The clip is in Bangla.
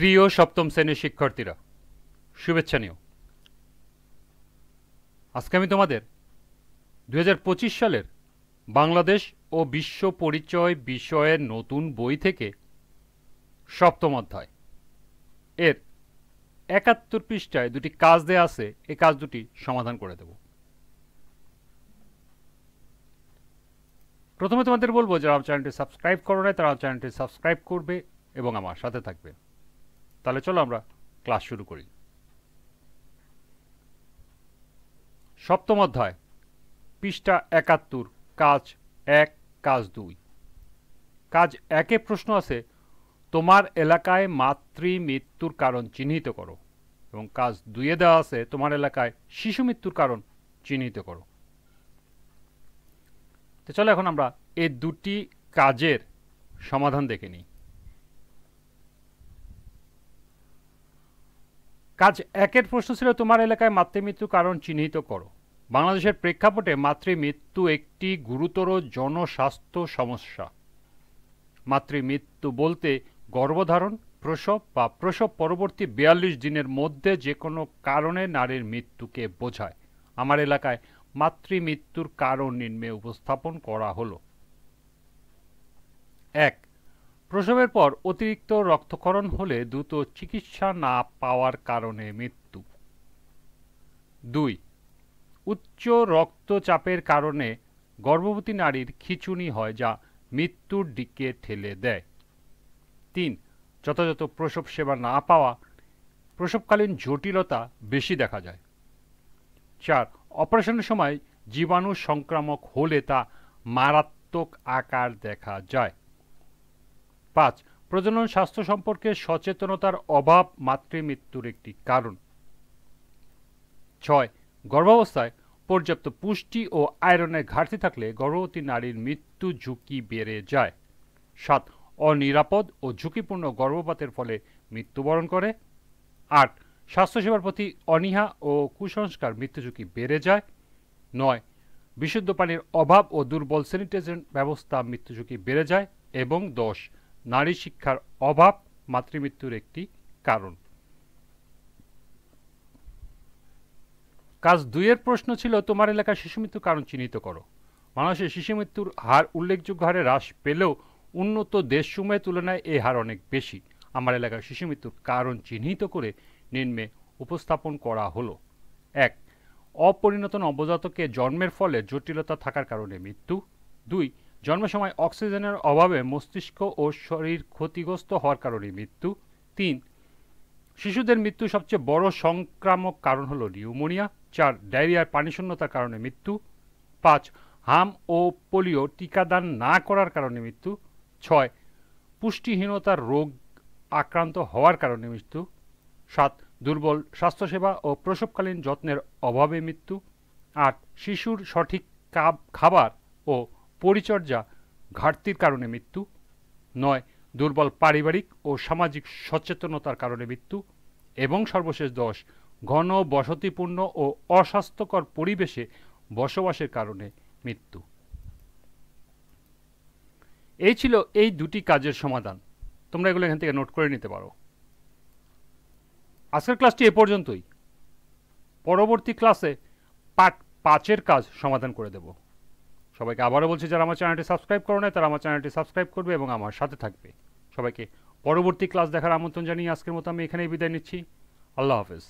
প্রিয় সপ্তম শ্রেণীর শিক্ষার্থীরা, শুভেচ্ছা নিও। আজকে আমি তোমাদের 2025 সালের বাংলাদেশ ও বিশ্ব পরিচয় বিষয়ের নতুন বই থেকে সপ্তম অধ্যায় এর 71 পৃষ্ঠায় দুটি কাজ দেয়া আছে। এই কাজ দুটি সমাধান করে দেব। প্রথমে তোমাদের বলবো, যারা আমার চ্যানেলটি সাবস্ক্রাইব করো না তারা চ্যানেলটি সাবস্ক্রাইব করবে এবং আমার সাথে থাকবে। তাহলে চলো আমরা ক্লাস শুরু করি। সপ্তম অধ্যায়, পৃষ্ঠা 71, কাজ 1, কাজ 2। কাজ 1-এ প্রশ্ন আছে, তোমার এলাকায় মাতৃ মৃত্যুর কারণ চিহ্নিত করো, এবং কাজ 2-এ দেওয়া আছে, তোমার এলাকায় শিশু মৃত্যুর কারণ চিহ্নিত করো। তো চলো এখন আমরা এই দুটি কাজের সমাধান দেখে নিই। কাজ 1-এর প্রশ্ন ছিল, তোমার এলাকায় মাতৃমৃত্যুর কারণ চিহ্নিত করো। বাংলাদেশের প্রেক্ষাপটে মাতৃমৃত্যু একটি গুরুতর জনস্বাস্থ্য সমস্যা। মাতৃমৃত্যু বলতে গর্ভধারণ, প্রসব বা প্রসব পরবর্তী 42 দিনের মধ্যে যে কোনো কারণে নারীর মৃত্যুকে বোঝায়। আমার এলাকায় মাতৃমৃত্যুর কারণ নিম্নে উপস্থাপন করা হলো। 1. প্রসবের পর অতিরিক্ত রক্তক্ষরণ হলে দ্রুত চিকিৎসা না পাওয়ার কারণে মৃত্যু। 2. উচ্চ রক্তচাপের কারণে গর্ভবতী নারীর খিঁচুনি হয়, যা মৃত্যুর দিকে ঠেলে দেয়। 3. যথাযথ প্রসব সেবা না পাওয়া, প্রসবকালীন জটিলতা বেশি দেখা যায়। 4. অপারেশনের সময় জীবাণু সংক্রামক হলে তা মারাত্মক আকার দেখা যায়। 5. প্রজনন স্বাস্থ্য সম্পর্কে সচেতনতার অভাব মাতৃমৃত্যুর একটি কারণ। 6. গর্ভাবস্থায় পর্যাপ্ত পুষ্টি ও আয়রনের ঘাটতি থাকলে গর্ভবতী নারীর মৃত্যু ঝুঁকি বেড়ে যায়। 7. অনিরাপদ ও ঝুঁকিপূর্ণ গর্ভপাতের ফলে মৃত্যুবরণ করে। 8. স্বাস্থ্যসেবার প্রতি অনীহা ও কুসংস্কার মৃত্যু ঝুঁকি বেড়ে যায়। 9. বিশুদ্ধ পানির অভাব ও দুর্বল স্যানিটেশন ব্যবস্থা মৃত্যু ঝুঁকি বেড়ে যায়। এবং 10. নারী শিক্ষার অভাব মাতৃমৃত্যুর একটি কারণ। কাজ 2-এর প্রশ্ন ছিল, তোমার এলাকায় শিশু মৃত্যুর কারণ চিহ্নিত করো। বাংলাদেশে শিশু মৃত্যুর হার উল্লেখযোগ্য হারে হ্রাস পেলেও উন্নত দেশসমূহের তুলনায় এই হার অনেক বেশি। আমার এলাকায় শিশু মৃত্যুর কারণ চিহ্নিত করে নিম্নে উপস্থাপন করা হলো। 1. অপরিণত নবজাতকে জন্মের ফলে জটিলতা থাকার কারণে মৃত্যু। 2. জন্মের সময় অক্সিজেনের অভাবে মস্তিষ্ক ও শরীর ক্ষতিগ্রস্ত হওয়ার কারণে মৃত্যু। 3. শিশুদের মৃত্যু সবচেয়ে বড় সংক্রামক কারণ হলো নিউমোনিয়া। 4. ডায়রিয়ার পানিশূন্যতার কারণে মৃত্যু। 5. হাম ও পোলিও টিকাদান না করার কারণে মৃত্যু। 6. পুষ্টিহীনতার রোগ আক্রান্ত হওয়ার কারণে মৃত্যু। 7. দুর্বল স্বাস্থ্যসেবা ও প্রসবকালীন যত্নের অভাবে মৃত্যু। 8. শিশুর সঠিক খাবার ও পরিচর্যা ঘাটতির কারণে মৃত্যু। 9. দুর্বল পারিবারিক ও সামাজিক সচেতনতার কারণে মৃত্যু। এবং সর্বশেষ 10. ঘন বসতিপূর্ণ ও অস্বাস্থ্যকর পরিবেশে বসবাসের কারণে মৃত্যু। এই ছিল এই দুটি কাজের সমাধান। তোমরা এগুলো এখান থেকে নোট করে নিতে পারো। আজকের ক্লাসটি এ পর্যন্তই। পরবর্তী ক্লাসে পার্ট 5-এর কাজ সমাধান করে দেব। সবাইকে আবারও বলছি, যারা আমার চ্যানেলটি সাবস্ক্রাইব করো না তারা আমার চ্যানেলটি সাবস্ক্রাইব করবে এবং আমার সাথে থাকবে। সবাইকে পরবর্তী ক্লাস দেখার আমন্ত্রণ জানিয়ে আজকের মতো আমি এখানেই বিদায় নিচ্ছি। আল্লাহ হাফেজ।